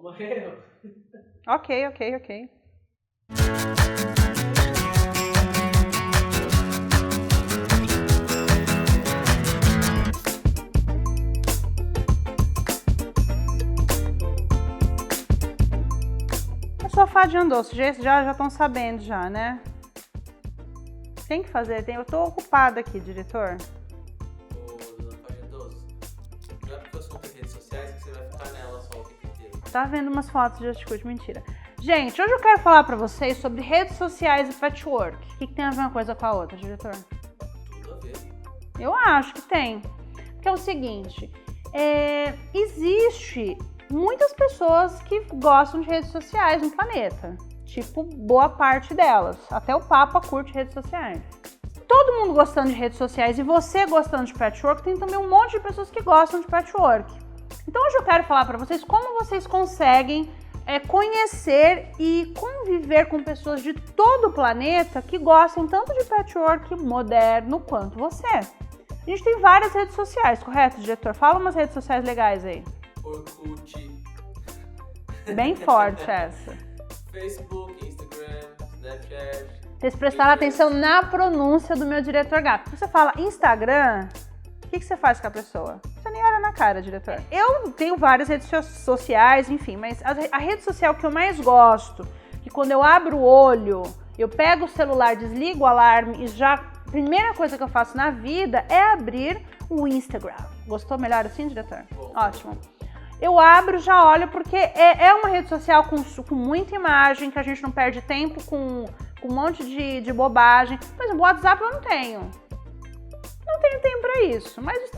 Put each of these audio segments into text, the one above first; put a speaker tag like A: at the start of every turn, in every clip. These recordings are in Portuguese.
A: Morreu.
B: Ok. O sofá de doce, já estão sabendo já, né? Tem que fazer, eu tô ocupada aqui, diretor.
A: Ô, dona Fagendoso, não é porque eu sou de redes sociais que você vai ficar nela só o tempo inteiro.
B: Tá vendo umas fotos de atitude, mentira. Gente, hoje eu quero falar pra vocês sobre redes sociais e patchwork. O que tem a ver uma coisa com a outra, diretor?
A: Tudo a ver.
B: Eu acho que tem. Porque é o seguinte, existe muitas pessoas que gostam de redes sociais no planeta. Tipo, boa parte delas. Até o Papa curte redes sociais. Todo mundo gostando de redes sociais e você gostando de patchwork, tem também um monte de pessoas que gostam de patchwork. Então hoje eu quero falar para vocês como vocês conseguem conhecer e conviver com pessoas de todo o planeta que gostem tanto de patchwork moderno quanto você. A gente tem várias redes sociais, correto, diretor? Fala umas redes sociais legais aí.
A: Orkut.
B: Bem forte essa.
A: Facebook, Instagram, Snapchat.
B: Vocês prestaram atenção na pronúncia do meu diretor gato. Você fala Instagram, o que você faz com a pessoa? Você nem olha na cara, diretor. Eu tenho várias redes sociais, enfim, mas a rede social que eu mais gosto, que quando eu abro o olho, eu pego o celular, desligo o alarme e já... Primeira coisa que eu faço na vida é abrir o Instagram. Gostou melhor assim, diretor?
A: Bom.
B: Ótimo. Eu abro, já olho, porque é uma rede social com muita imagem, que a gente não perde tempo com um monte de bobagem. Por exemplo, o WhatsApp eu não tenho. Não tenho tempo pra isso. Mas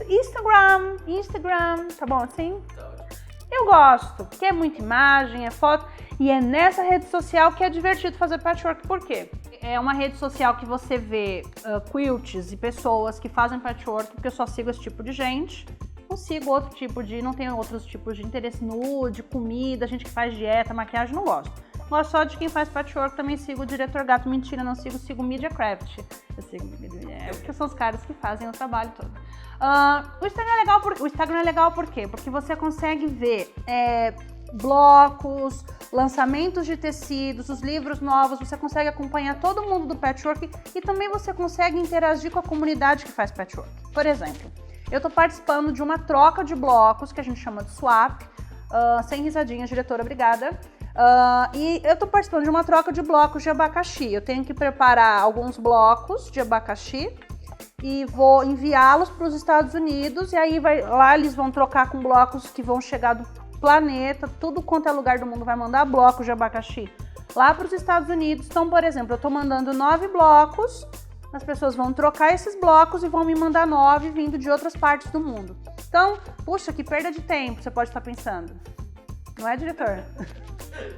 B: Instagram, tá bom assim?
A: Tá ótimo.
B: Eu gosto, porque é muita imagem, é foto. E é nessa rede social que é divertido fazer patchwork. Por quê? É uma rede social que você vê quilts e pessoas que fazem patchwork, porque eu só sigo esse tipo de gente. Não sigo outro tipo não tenho outros tipos de interesse nude, comida, gente que faz dieta, maquiagem, não gosto. Gosto só de quem faz patchwork, também sigo o Diretor Gato, mentira, não sigo Mediacraft. Eu sigo, porque são os caras que fazem o trabalho todo. O Instagram é legal por quê? Porque você consegue ver blocos, lançamentos de tecidos, os livros novos, você consegue acompanhar todo mundo do patchwork e também você consegue interagir com a comunidade que faz patchwork. Por exemplo, eu estou participando de uma troca de blocos, que a gente chama de swap, sem risadinha, diretora, obrigada. E eu estou participando de uma troca de blocos de abacaxi. Eu tenho que preparar alguns blocos de abacaxi e vou enviá-los para os Estados Unidos, e aí lá eles vão trocar com blocos que vão chegar do planeta, tudo quanto é lugar do mundo vai mandar blocos de abacaxi lá para os Estados Unidos. Então, por exemplo, eu estou mandando 9 blocos, as pessoas vão trocar esses blocos e vão me mandar 9 vindo de outras partes do mundo. Então, puxa, que perda de tempo, você pode estar pensando. Não é, diretor?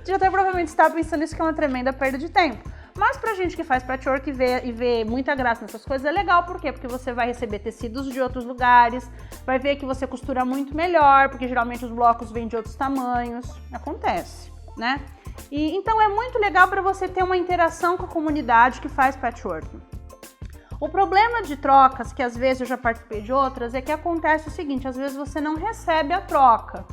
B: O diretor provavelmente está pensando isso, que é uma tremenda perda de tempo. Mas pra gente que faz patchwork e vê muita graça nessas coisas, é legal. Por quê? Porque você vai receber tecidos de outros lugares, vai ver que você costura muito melhor, porque geralmente os blocos vêm de outros tamanhos. Acontece, né? E então é muito legal para você ter uma interação com a comunidade que faz patchwork. O problema de trocas, que às vezes eu já participei de outras, é que acontece o seguinte: às vezes você não recebe a troca.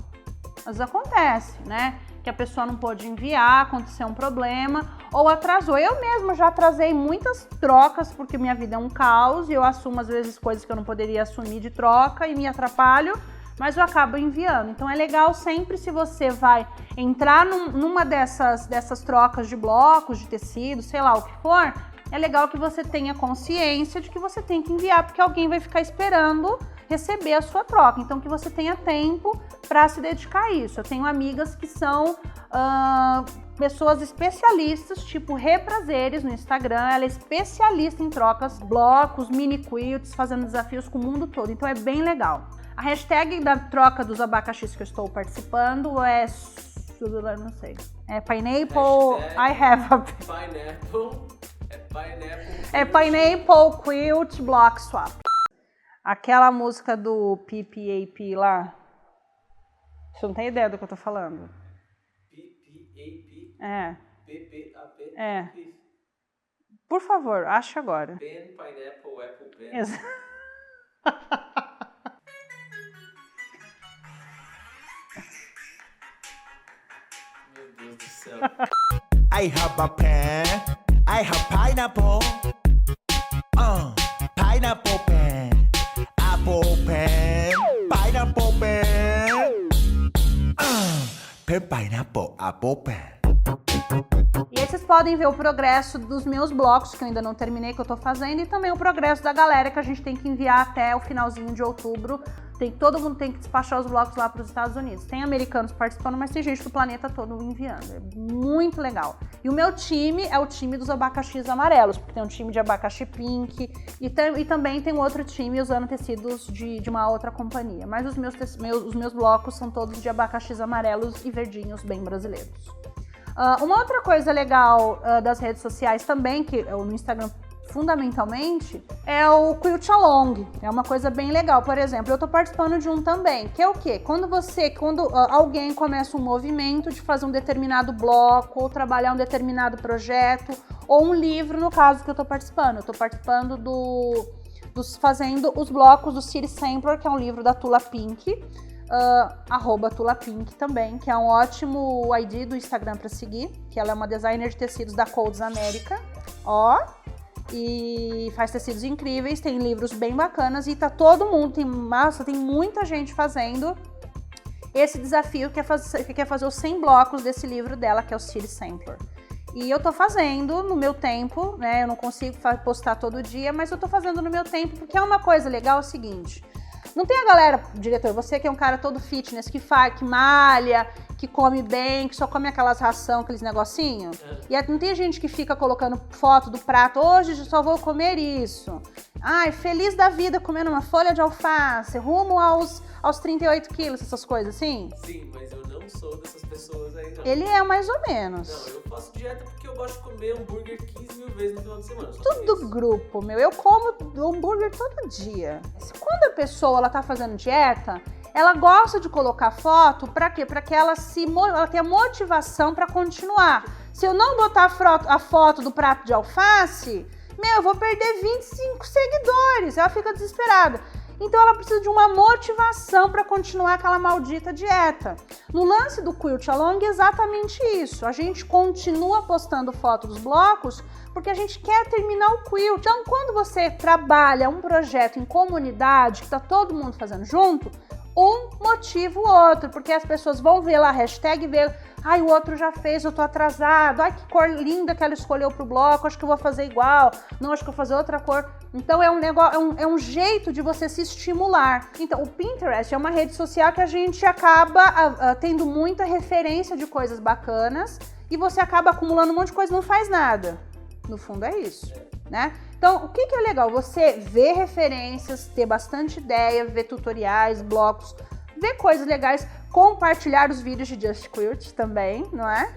B: Mas acontece, né? Que a pessoa não pôde enviar, aconteceu um problema, ou atrasou. Eu mesma já atrasei muitas trocas, porque minha vida é um caos e eu assumo às vezes coisas que eu não poderia assumir de troca e me atrapalho, mas eu acabo enviando. Então é legal sempre, se você vai entrar numa dessas trocas de blocos, de tecido, sei lá o que for, é legal que você tenha consciência de que você tem que enviar, porque alguém vai ficar esperando receber a sua troca. Então que você tenha tempo para se dedicar a isso. Eu tenho amigas que são pessoas especialistas, tipo Reprazeres no Instagram. Ela é especialista em trocas, blocos, mini quilts, fazendo desafios com o mundo todo. Então é bem legal. A hashtag da troca dos abacaxis que eu estou participando não sei. É Pineapple. I have a Pineapple Quilt Block Swap. Aquela música do PPAP lá. Você não tem ideia do que eu tô falando.
A: PPAP?
B: É.
A: PPAP?
B: É. Por favor, ache agora.
A: Pen, Pineapple, Apple Pen.
C: I have a pen. I have pineapple. Pineapple pen. Apple pen. Pineapple pen. Pen pineapple apple pen.
B: E aí vocês podem ver o progresso dos meus blocos, que eu ainda não terminei, que eu tô fazendo, e também o progresso da galera, que a gente tem que enviar até o finalzinho de outubro. Todo mundo tem que despachar os blocos lá para os Estados Unidos. Tem americanos participando, mas tem gente do planeta todo enviando. É muito legal. E o meu time é o time dos abacaxis amarelos, porque tem um time de abacaxi pink e também tem um outro time usando tecidos de uma outra companhia. Mas os meus blocos são todos de abacaxis amarelos e verdinhos, bem brasileiros. Uma outra coisa legal das redes sociais também, que eu no Instagram fundamentalmente, é o Quilt Along. É uma coisa bem legal. Por exemplo, eu tô participando de um também, que é o quê? Quando alguém começa um movimento de fazer um determinado bloco, ou trabalhar um determinado projeto, ou um livro, no caso que eu tô participando. Eu tô participando fazendo os blocos do City Sampler, que é um livro da Tula Pink, @TulaPink também, que é um ótimo ID do Instagram para seguir, que ela é uma designer de tecidos da Codes América, e faz tecidos incríveis, tem livros bem bacanas e tá todo mundo, tem muita gente fazendo esse desafio que quer fazer os 100 blocos desse livro dela, que é o City Sampler. E eu tô fazendo no meu tempo, né, eu não consigo postar todo dia, mas eu tô fazendo no meu tempo, porque é uma coisa legal, é o seguinte: não tem a galera, diretor, você que é um cara todo fitness, que malha, que come bem, que só come aquelas ração, aqueles negocinhos? E não tem gente que fica colocando foto do prato, hoje eu só vou comer isso. Ai, feliz da vida comendo uma folha de alface, rumo aos 38 quilos, essas coisas assim?
A: Sim, mas eu não sou dessas pessoas aí, não.
B: Ele é mais ou menos.
A: Não, eu faço dieta porque eu gosto de comer hambúrguer 15 mil vezes no final de semana.
B: Tudo grupo, meu. Eu como hambúrguer todo dia. Quando a pessoa ela tá fazendo dieta, ela gosta de colocar foto pra quê? Pra que ela tenha motivação pra continuar. Se eu não botar a foto do prato de alface, eu vou perder 25 seguidores. Ela fica desesperada. Então ela precisa de uma motivação para continuar aquela maldita dieta. No lance do Quilt Along é exatamente isso. A gente continua postando foto dos blocos porque a gente quer terminar o quilt. Então quando você trabalha um projeto em comunidade, que tá todo mundo fazendo junto, um motiva o outro, porque as pessoas vão ver lá a hashtag e ver, ai, o outro já fez, eu tô atrasado, ai, que cor linda que ela escolheu pro bloco, acho que eu vou fazer igual, não, acho que eu vou fazer outra cor. Então é um negócio, é um jeito de você se estimular. Então o Pinterest é uma rede social que a gente acaba tendo muita referência de coisas bacanas e você acaba acumulando um monte de coisa e não faz nada. No fundo é isso, né? Então, o que é legal? Você ver referências, ter bastante ideia, ver tutoriais, blocos, ver coisas legais, compartilhar os vídeos de Just Quilt também, não é?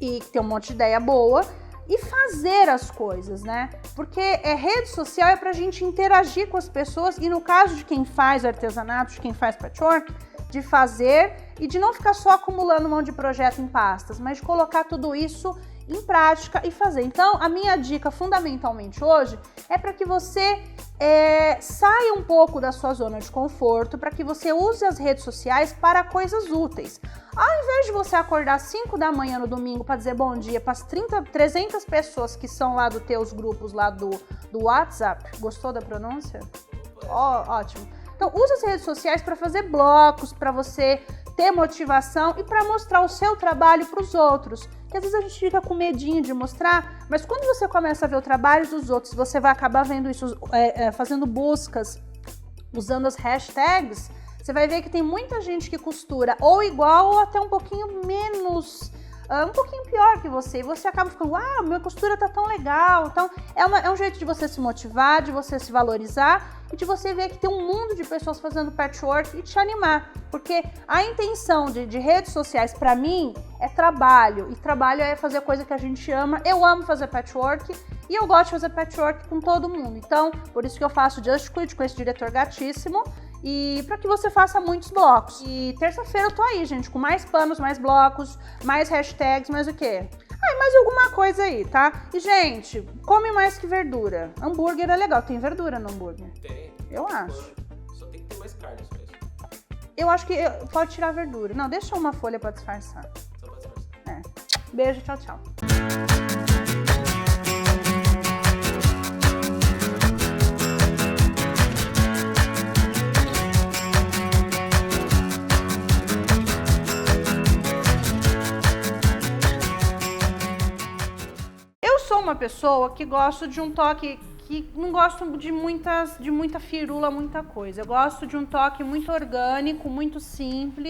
B: E ter um monte de ideia boa e fazer as coisas, né? Porque rede social é pra gente interagir com as pessoas e no caso de quem faz artesanato, de quem faz patchwork, de fazer e de não ficar só acumulando um monte de projeto em pastas, mas de colocar tudo isso em prática e fazer. Então, a minha dica fundamentalmente hoje é para que você saia um pouco da sua zona de conforto, para que você use as redes sociais para coisas úteis. Ao invés de você acordar às 5 da manhã no domingo para dizer bom dia para as 300 pessoas que são lá dos teus grupos lá do WhatsApp, gostou da pronúncia? Ótimo. Então, use as redes sociais para fazer blocos, para você ter motivação e para mostrar o seu trabalho para os outros. Que às vezes a gente fica com medinho de mostrar, mas quando você começa a ver o trabalho dos outros, você vai acabar vendo isso, fazendo buscas, usando as hashtags, você vai ver que tem muita gente que costura ou igual ou até um pouquinho menos, um pouquinho pior que você. E você acaba ficando, uau, minha costura tá tão legal. Então, é um jeito de você se motivar, de você se valorizar e de você ver que tem um mundo de pessoas fazendo patchwork e te animar. Porque a intenção de redes sociais, pra mim, é trabalho. E trabalho é fazer coisa que a gente ama. Eu amo fazer patchwork e eu gosto de fazer patchwork com todo mundo. Então, por isso que eu faço Just Quilt com esse diretor gatíssimo. E para que você faça muitos blocos. E terça-feira eu tô aí, gente, com mais panos, mais blocos, mais hashtags, mais o quê? Mais alguma coisa aí, tá? E, gente, come mais que verdura. Hambúrguer é legal. Tem verdura no hambúrguer?
A: Tem.
B: Eu acho.
A: Só tem que ter mais carne, só isso.
B: Eu acho que pode tirar a verdura. Não, deixa uma folha pra disfarçar.
A: Só pra disfarçar.
B: Beijo, tchau, tchau. Eu sou uma pessoa que gosto de um toque, que não gosto de muita firula, muita coisa. Eu gosto de um toque muito orgânico, muito simples.